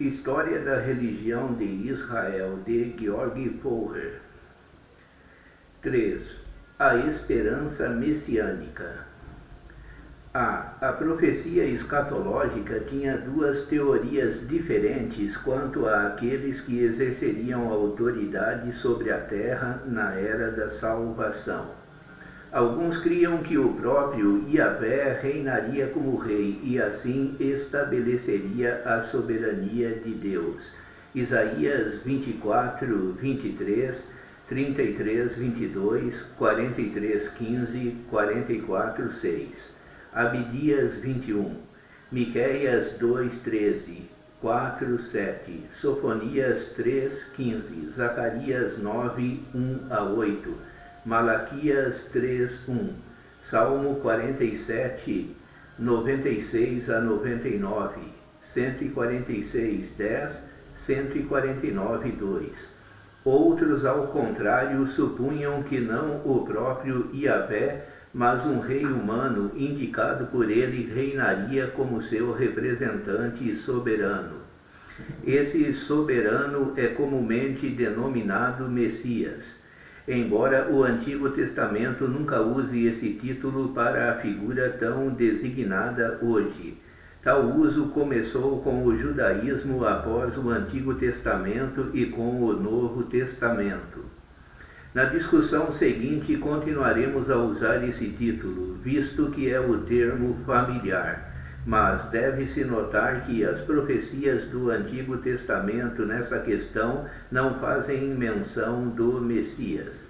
História da religião de Israel, de Georg Forrer. 3. A esperança messiânica. A profecia escatológica tinha duas teorias diferentes quanto àqueles que exerceriam autoridade sobre a terra na era da salvação. Alguns criam que o próprio Yahvé reinaria como rei e assim estabeleceria a soberania de Deus. Isaías 24, 23, 33, 22, 43, 15, 44, 6. Abdias 21, Miqueias 2, 13, 4, 7, Sofonias 3, 15, Zacarias 9, 1 a 8, Malaquias 3, 1, Salmo 47, 96 a 99, 146, 10, 149, 2. Outros, ao contrário, supunham que não o próprio Yahvé, mas um rei humano indicado por ele reinaria como seu representante soberano. Esse soberano é comumente denominado Messias, embora o Antigo Testamento nunca use esse título para a figura tão designada hoje. Tal uso começou com o judaísmo após o Antigo Testamento e com o Novo Testamento. Na discussão seguinte, continuaremos a usar esse título, visto que é o termo familiar, mas deve-se notar que as profecias do Antigo Testamento nessa questão não fazem menção do Messias.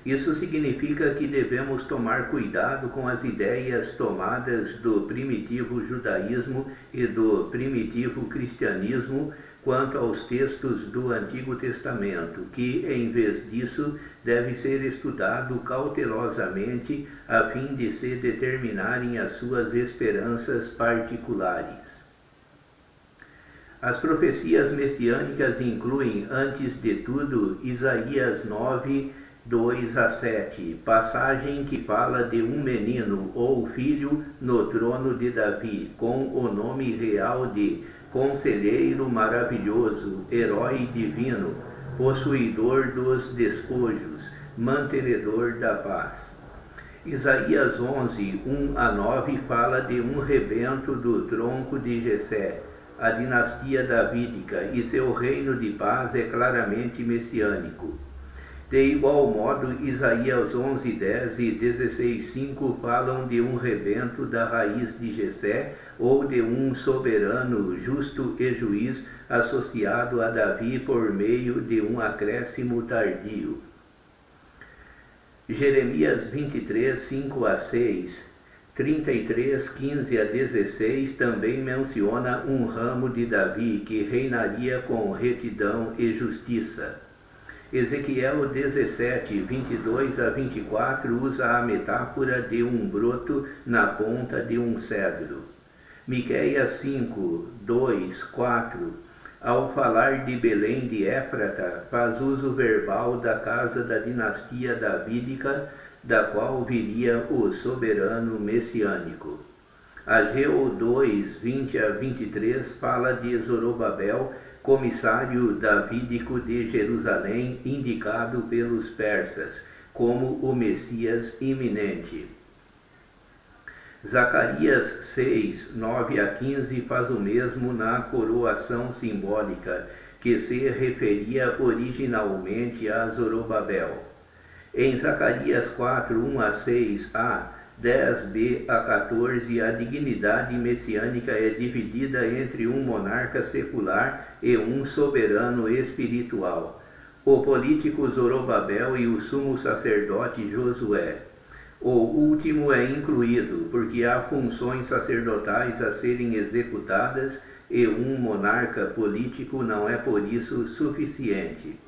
Isso significa que devemos tomar cuidado com as ideias tomadas do primitivo judaísmo e do primitivo cristianismo quanto aos textos do Antigo Testamento, que, em vez disso, deve ser estudado cautelosamente a fim de se determinarem as suas esperanças particulares. As profecias messiânicas incluem, antes de tudo, Isaías 9, 2 a 7, passagem que fala de um menino ou filho no trono de Davi, com o nome real de Conselheiro Maravilhoso, Herói Divino, Possuidor dos Despojos, Mantenedor da Paz. Isaías 11, 1 a 9 fala de um rebento do tronco de Jessé, a dinastia davídica, e seu reino de paz é claramente messiânico. De igual modo, Isaías 11, 10 e 16, 5 falam de um rebento da raiz de Jessé ou de um soberano justo e juiz associado a Davi por meio de um acréscimo tardio. Jeremias 23, 5 a 6, 33, 15 a 16 também menciona um ramo de Davi que reinaria com retidão e justiça. Ezequiel 17, 22 a 24 usa a metáfora de um broto na ponta de um cedro. Miqueias 5, 2, 4, ao falar de Belém de Éfrata, faz uso verbal da casa da dinastia davídica, da qual viria o soberano messiânico. Ageu 2, 20 a 23 fala de Zorobabel, comissário davídico de Jerusalém, indicado pelos persas como o Messias iminente. Zacarias 6, 9 a 15 faz o mesmo na coroação simbólica, que se referia originalmente a Zorobabel. Em Zacarias 4, 1 a 6a, 10b a 14, a dignidade messiânica é dividida entre um monarca secular e um soberano espiritual, o político Zorobabel e o sumo sacerdote Josué. O último é incluído, porque há funções sacerdotais a serem executadas e um monarca político não é por isso suficiente.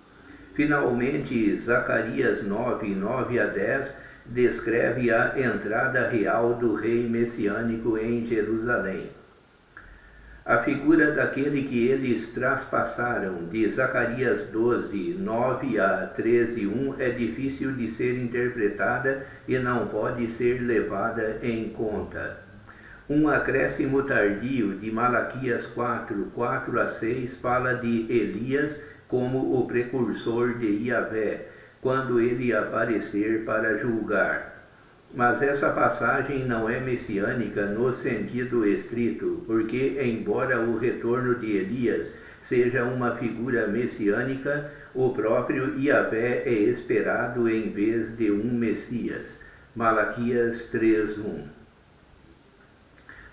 Finalmente, Zacarias 9, 9 a 10, descreve a entrada real do rei messiânico em Jerusalém. A figura daquele que eles traspassaram, de Zacarias 12, 9 a 13, 1, é difícil de ser interpretada e não pode ser levada em conta. Um acréscimo tardio de Malaquias 4, 4 a 6 fala de Elias como o precursor de Yahvé, quando ele aparecer para julgar. Mas essa passagem não é messiânica no sentido estrito, porque, embora o retorno de Elias seja uma figura messiânica, o próprio Yahvé é esperado em vez de um Messias. Malaquias 3:1.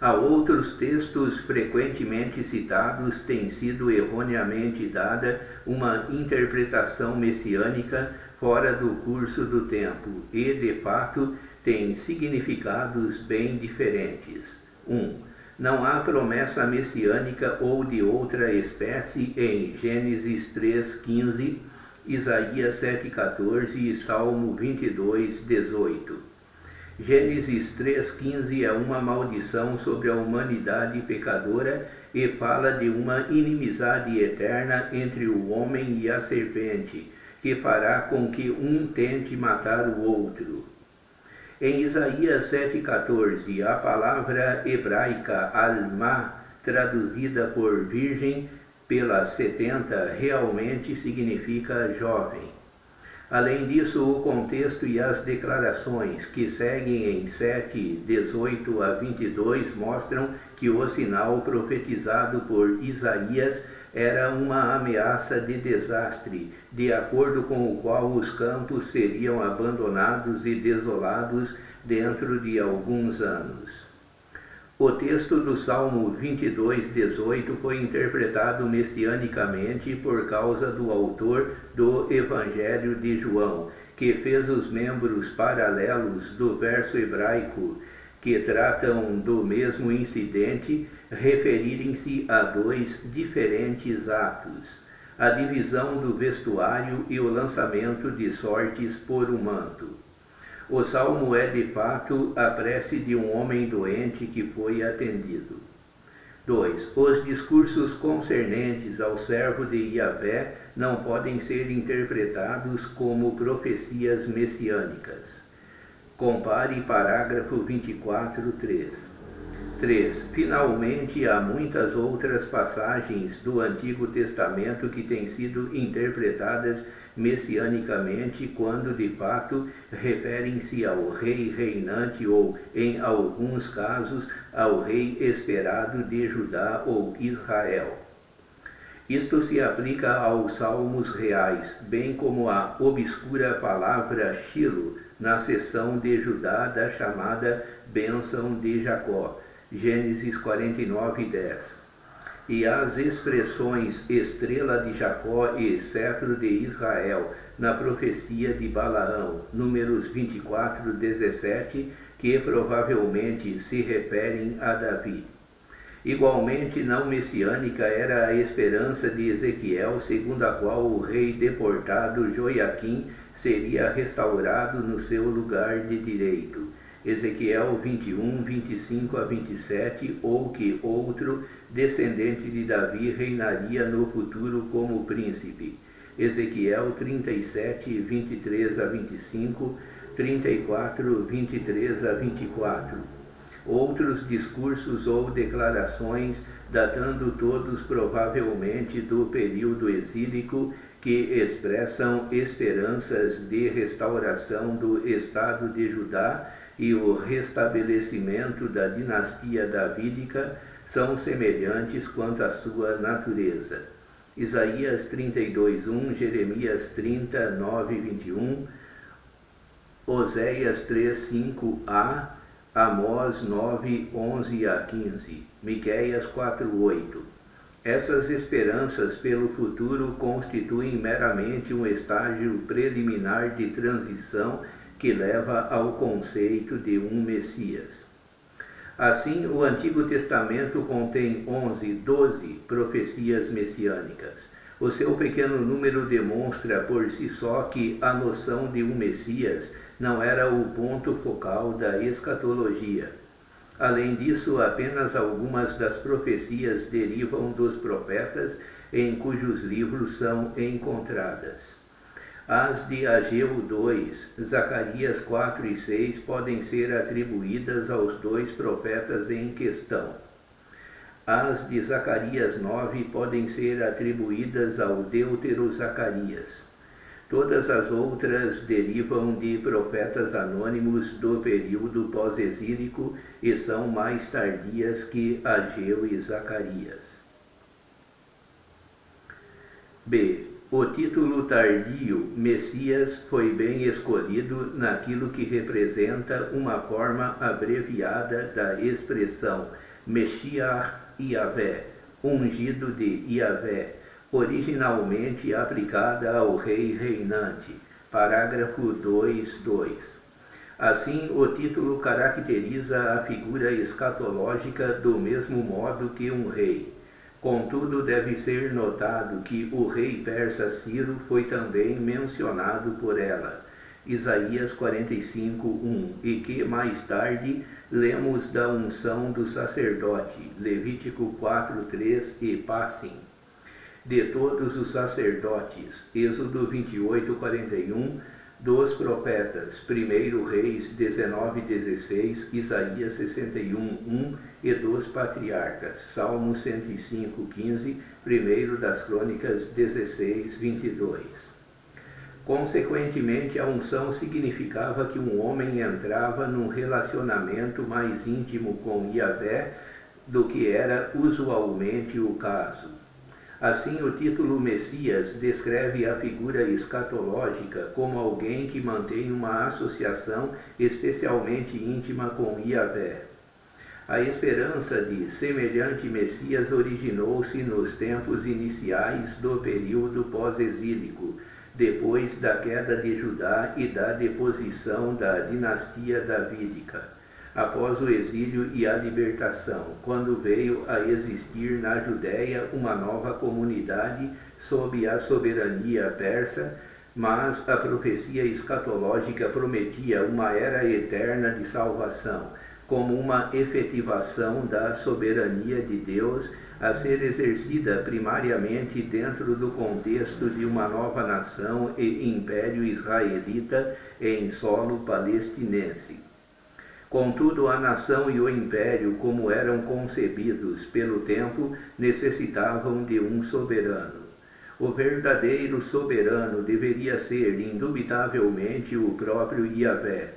A outros textos frequentemente citados tem sido erroneamente dada uma interpretação messiânica fora do curso do tempo e, de fato, tem significados bem diferentes. 1. Não há promessa messiânica ou de outra espécie em Gênesis 3:15, Isaías 7:14 e Salmo 22:18. Gênesis 3:15 é uma maldição sobre a humanidade pecadora e fala de uma inimizade eterna entre o homem e a serpente, que fará com que um tente matar o outro. Em Isaías 7:14, a palavra hebraica alma, traduzida por virgem pela 70, realmente significa jovem. Além disso, o contexto e as declarações que seguem em 7:18 a 22 mostram que o sinal profetizado por Isaías era uma ameaça de desastre, de acordo com o qual os campos seriam abandonados e desolados dentro de alguns anos. O texto do Salmo 22:18 foi interpretado messianicamente por causa do autor do Evangelho de João, que fez os membros paralelos do verso hebraico, que tratam do mesmo incidente, referirem-se a dois diferentes atos: a divisão do vestuário e o lançamento de sortes por um manto. O salmo é, de fato, a prece de um homem doente que foi atendido. 2. Os discursos concernentes ao servo de Yahvé não podem ser interpretados como profecias messiânicas. Compare parágrafo 24:3. 3. Finalmente, há muitas outras passagens do Antigo Testamento que têm sido interpretadas messianicamente quando, de fato, referem-se ao rei reinante ou, em alguns casos, ao rei esperado de Judá ou Israel. Isto se aplica aos salmos reais, bem como à obscura palavra Shilo, na seção de Judá da chamada Bênção de Jacó, Gênesis 49:10. E as expressões estrela de Jacó e cetro de Israel na profecia de Balaão, Números 24:17, que provavelmente se referem a Davi. Igualmente não messiânica era a esperança de Ezequiel, segundo a qual o rei deportado Joiaquim seria restaurado no seu lugar de direito. Ezequiel 21:25-27, ou que outro descendente de Davi reinaria no futuro como príncipe. Ezequiel 37:23-25, 34:23-24. Outros discursos ou declarações, datando todos provavelmente do período exílico, que expressam esperanças de restauração do Estado de Judá e o restabelecimento da dinastia davídica, são semelhantes quanto à sua natureza. Isaías 32:1, Jeremias 30:9-21, Oséias 3:5a, Amós 9:11-15, Miqueias 4:8. Essas esperanças pelo futuro constituem meramente um estágio preliminar de transição que leva ao conceito de um Messias. Assim, o Antigo Testamento contém 12 profecias messiânicas. O seu pequeno número demonstra por si só que a noção de um Messias não era o ponto focal da escatologia. Além disso, apenas algumas das profecias derivam dos profetas em cujos livros são encontradas. As de Ageu 2, Zacarias 4 e 6 podem ser atribuídas aos dois profetas em questão. As de Zacarias 9 podem ser atribuídas ao Deutero Zacarias. Todas as outras derivam de profetas anônimos do período pós-exílico e são mais tardias que Ageu e Zacarias. B. O título tardio, Messias, foi bem escolhido naquilo que representa uma forma abreviada da expressão Meshiach Yahvé, ungido de Yahvé, originalmente aplicada ao rei reinante. Parágrafo 2.2. Assim, o título caracteriza a figura escatológica do mesmo modo que um rei. Contudo, deve ser notado que o rei persa Ciro foi também mencionado por ela, Isaías 45:1, e que mais tarde lemos da unção do sacerdote, Levítico 4:3 e Passim. De todos os sacerdotes, Êxodo 28:41, dos profetas, 1 Reis 19:16, Isaías 61:1 e dos patriarcas, Salmos 105:15, 1 das Crônicas 16:22. Consequentemente, a unção significava que um homem entrava num relacionamento mais íntimo com Yahvé do que era usualmente o caso. Assim, o título Messias descreve a figura escatológica como alguém que mantém uma associação especialmente íntima com Yahvé. A esperança de semelhante Messias originou-se nos tempos iniciais do período pós-exílico, depois da queda de Judá e da deposição da dinastia davídica, após o exílio e a libertação, quando veio a existir na Judéia uma nova comunidade sob a soberania persa, mas a profecia escatológica prometia uma era eterna de salvação, como uma efetivação da soberania de Deus a ser exercida primariamente dentro do contexto de uma nova nação e império israelita em solo palestinense. Contudo, a nação e o império, como eram concebidos pelo tempo, necessitavam de um soberano. O verdadeiro soberano deveria ser, indubitavelmente, o próprio Yahvé.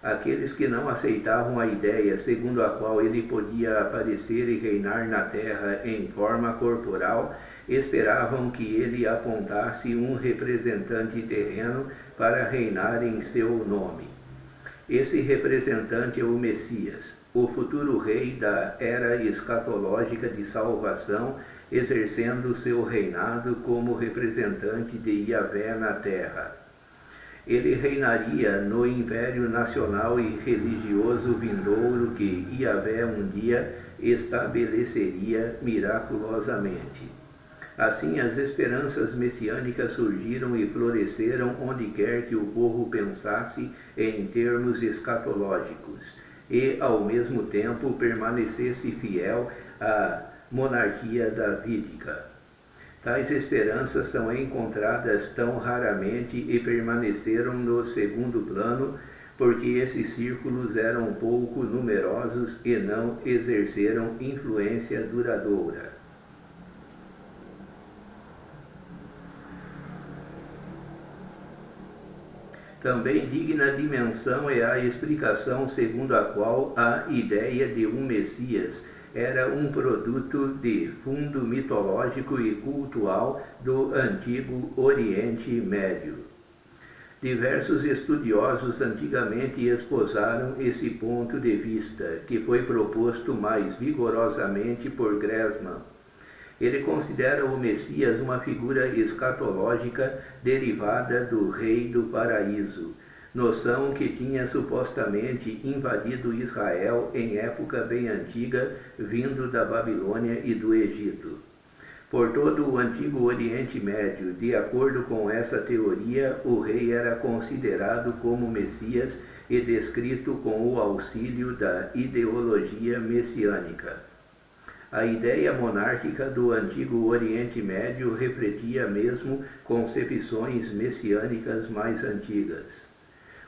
Aqueles que não aceitavam a ideia segundo a qual ele podia aparecer e reinar na terra em forma corporal, esperavam que ele apontasse um representante terreno para reinar em seu nome. Esse representante é o Messias, o futuro rei da era escatológica de salvação, exercendo seu reinado como representante de Yahvé na terra. Ele reinaria no império nacional e religioso vindouro que Yahvé um dia estabeleceria miraculosamente. Assim, as esperanças messiânicas surgiram e floresceram onde quer que o povo pensasse em termos escatológicos e, ao mesmo tempo, permanecesse fiel à monarquia davídica. Tais esperanças são encontradas tão raramente e permaneceram no segundo plano porque esses círculos eram pouco numerosos e não exerceram influência duradoura. Também digna de menção é a explicação segundo a qual a ideia de um Messias era um produto de fundo mitológico e cultural do antigo Oriente Médio. Diversos estudiosos antigamente esposaram esse ponto de vista, que foi proposto mais vigorosamente por Grassmann. Ele considera o Messias uma figura escatológica derivada do Rei do Paraíso, noção que tinha supostamente invadido Israel em época bem antiga, vindo da Babilônia e do Egito. Por todo o antigo Oriente Médio, de acordo com essa teoria, o rei era considerado como Messias e descrito com o auxílio da ideologia messiânica. A ideia monárquica do antigo Oriente Médio refletia mesmo concepções messiânicas mais antigas.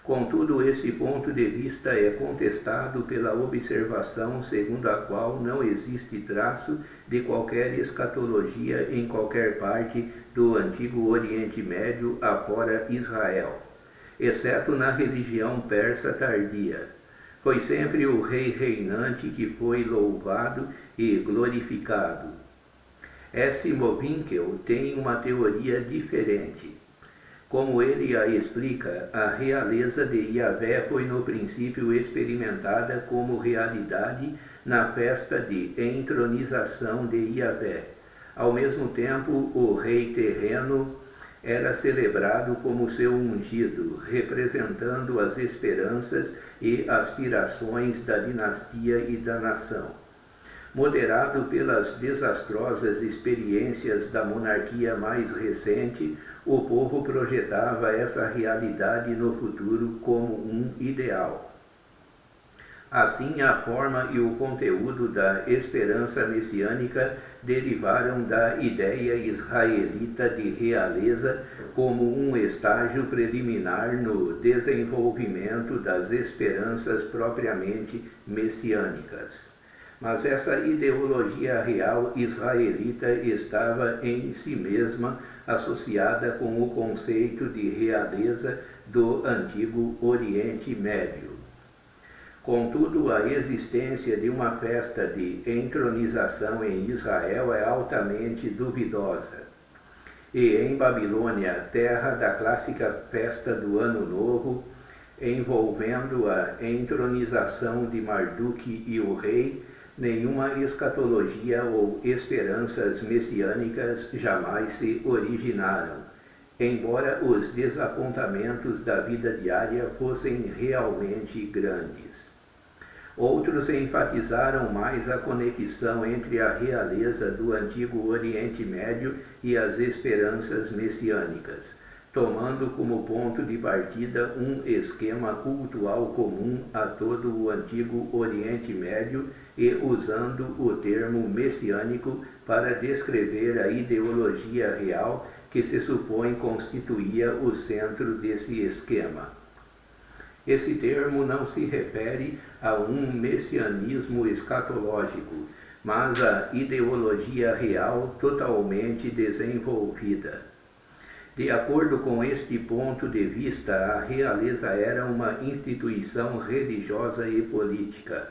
Contudo, esse ponto de vista é contestado pela observação segundo a qual não existe traço de qualquer escatologia em qualquer parte do antigo Oriente Médio afora Israel, exceto na religião persa tardia. Foi sempre o rei reinante que foi louvado e glorificado. S. Mowinckel tem uma teoria diferente. Como ele a explica, a realeza de Yahvé foi no princípio experimentada como realidade na festa de entronização de Yahvé. Ao mesmo tempo, o rei terreno era celebrado como seu ungido, representando as esperanças e aspirações da dinastia e da nação. Moderado pelas desastrosas experiências da monarquia mais recente, o povo projetava essa realidade no futuro como um ideal. Assim, a forma e o conteúdo da esperança messiânica derivaram da ideia israelita de realeza como um estágio preliminar no desenvolvimento das esperanças propriamente messiânicas. Mas essa ideologia real israelita estava em si mesma associada com o conceito de realeza do antigo Oriente Médio. Contudo, a existência de uma festa de entronização em Israel é altamente duvidosa. E em Babilônia, terra da clássica festa do Ano Novo, envolvendo a entronização de Marduk e o rei, nenhuma escatologia ou esperanças messiânicas jamais se originaram, embora os desapontamentos da vida diária fossem realmente grandes. Outros enfatizaram mais a conexão entre a realeza do antigo Oriente Médio e as esperanças messiânicas, tomando como ponto de partida um esquema cultural comum a todo o antigo Oriente Médio e usando o termo messiânico para descrever a ideologia real que se supõe constituía o centro desse esquema. Esse termo não se refere a um messianismo escatológico, mas à ideologia real totalmente desenvolvida. De acordo com este ponto de vista, a realeza era uma instituição religiosa e política.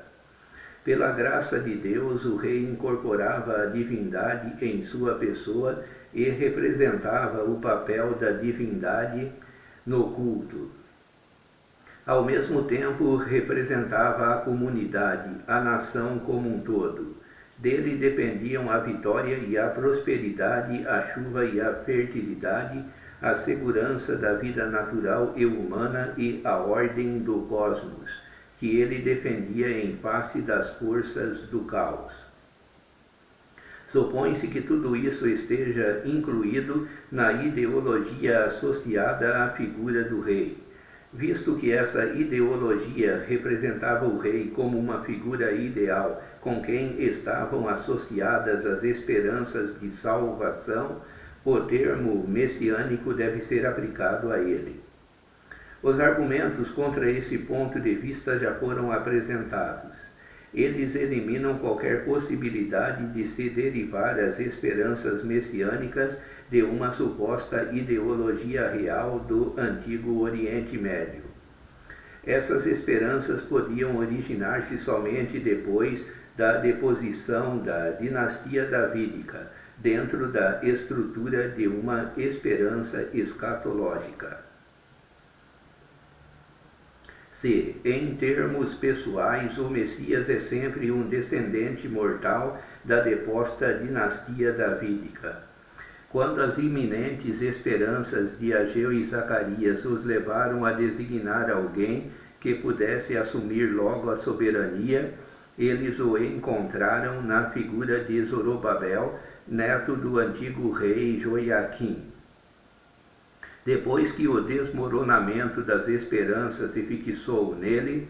Pela graça de Deus, o rei incorporava a divindade em sua pessoa e representava o papel da divindade no culto. Ao mesmo tempo, representava a comunidade, a nação como um todo. Dele dependiam a vitória e a prosperidade, a chuva e a fertilidade, a segurança da vida natural e humana e a ordem do cosmos, que ele defendia em face das forças do caos. Supõe-se que tudo isso esteja incluído na ideologia associada à figura do rei. Visto que essa ideologia representava o rei como uma figura ideal com quem estavam associadas as esperanças de salvação, o termo messiânico deve ser aplicado a ele. Os argumentos contra esse ponto de vista já foram apresentados. Eles eliminam qualquer possibilidade de se derivar as esperanças messiânicas de uma suposta ideologia real do antigo Oriente Médio. Essas esperanças podiam originar-se somente depois da deposição da dinastia davídica, dentro da estrutura de uma esperança escatológica. Se, em termos pessoais, o Messias é sempre um descendente mortal da deposta dinastia davídica. Quando as iminentes esperanças de Ageu e Zacarias os levaram a designar alguém que pudesse assumir logo a soberania, eles o encontraram na figura de Zorobabel, neto do antigo rei Joiaquim. Depois que o desmoronamento das esperanças se fixou nele,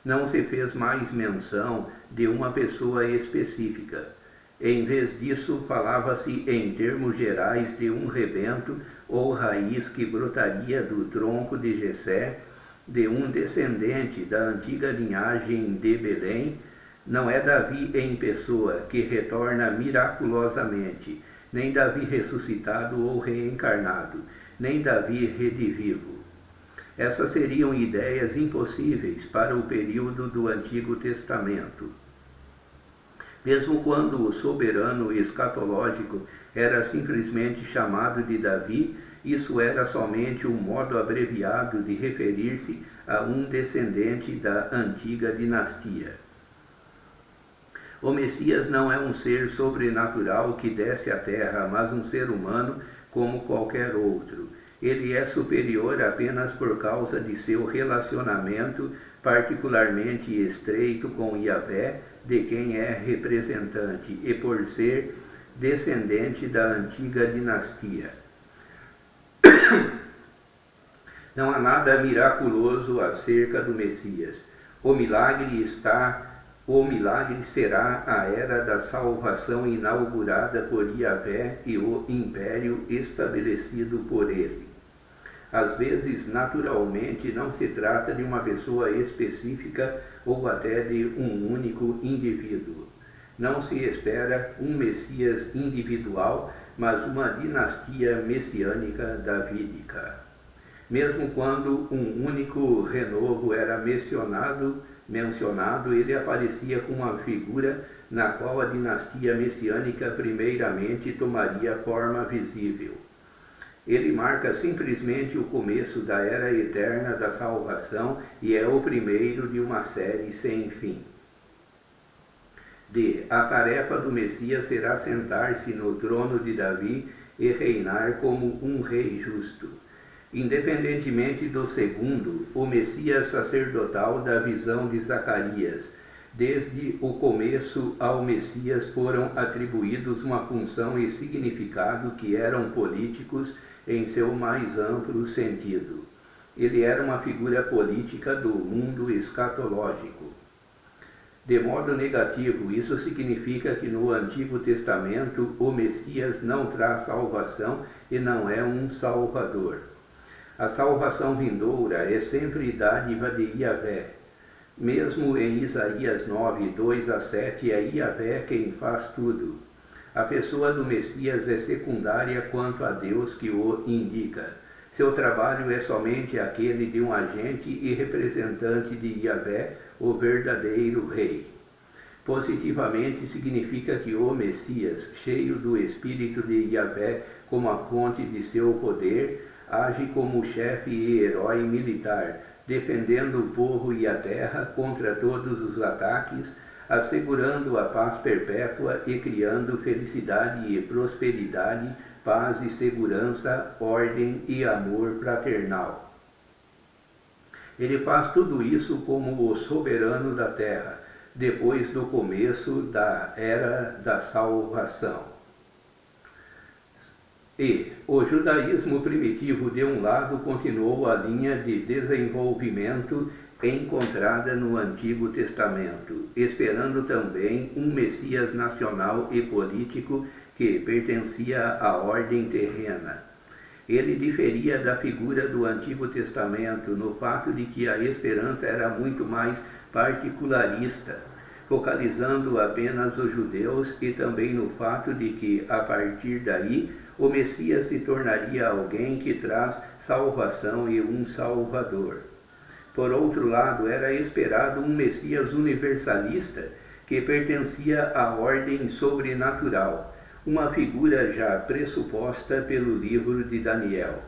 não se fez mais menção de uma pessoa específica. Em vez disso, falava-se em termos gerais de um rebento ou raiz que brotaria do tronco de Jessé, de um descendente da antiga linhagem de Belém. Não é Davi em pessoa que retorna miraculosamente, nem Davi ressuscitado ou reencarnado, nem Davi redivivo. Essas seriam ideias impossíveis para o período do Antigo Testamento. Mesmo quando o soberano escatológico era simplesmente chamado de Davi, isso era somente um modo abreviado de referir-se a um descendente da antiga dinastia. O Messias não é um ser sobrenatural que desce à terra, mas um ser humano como qualquer outro. Ele é superior apenas por causa de seu relacionamento particularmente estreito com Yahvé, de quem é representante, e por ser descendente da antiga dinastia. Não há nada miraculoso acerca do Messias. O milagre será a era da salvação inaugurada por Yahvé e o império estabelecido por ele. Às vezes, naturalmente, não se trata de uma pessoa específica ou até de um único indivíduo. Não se espera um Messias individual, mas uma dinastia messiânica davídica. Mesmo quando um único renovo era mencionado, ele aparecia como uma figura na qual a dinastia messiânica primeiramente tomaria forma visível. Ele marca simplesmente o começo da era eterna da salvação e é o primeiro de uma série sem fim. A tarefa do Messias será sentar-se no trono de Davi e reinar como um rei justo. Independentemente do segundo, o Messias sacerdotal da visão de Zacarias, desde o começo ao Messias foram atribuídos uma função e significado que eram políticos em seu mais amplo sentido. Ele era uma figura política do mundo escatológico. De modo negativo, isso significa que no Antigo Testamento o Messias não traz salvação e não é um salvador. A salvação vindoura é sempre dádiva de Yahvé. Mesmo em Isaías 9, 2-7, é Yahvé quem faz tudo. A pessoa do Messias é secundária quanto a Deus que o indica. Seu trabalho é somente aquele de um agente e representante de Yahvé, o verdadeiro rei. Positivamente significa que o Messias, cheio do Espírito de Yahvé como a fonte de seu poder, age como chefe e herói militar, defendendo o povo e a terra contra todos os ataques, assegurando a paz perpétua e criando felicidade e prosperidade, paz e segurança, ordem e amor fraternal. Ele faz tudo isso como o soberano da terra, depois do começo da era da salvação. E o judaísmo primitivo, de um lado, continuou a linha de desenvolvimento encontrada no Antigo Testamento, esperando também um Messias nacional e político que pertencia à ordem terrena. Ele diferia da figura do Antigo Testamento no fato de que a esperança era muito mais particularista, focalizando apenas os judeus, e também no fato de que, a partir daí, o Messias se tornaria alguém que traz salvação e um Salvador. Por outro lado, era esperado um Messias universalista que pertencia à ordem sobrenatural, uma figura já pressuposta pelo livro de Daniel.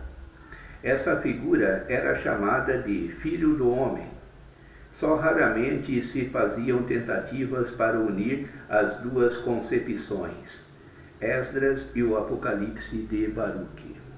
Essa figura era chamada de Filho do Homem. Só raramente se faziam tentativas para unir as duas concepções, Esdras e o Apocalipse de Baruque.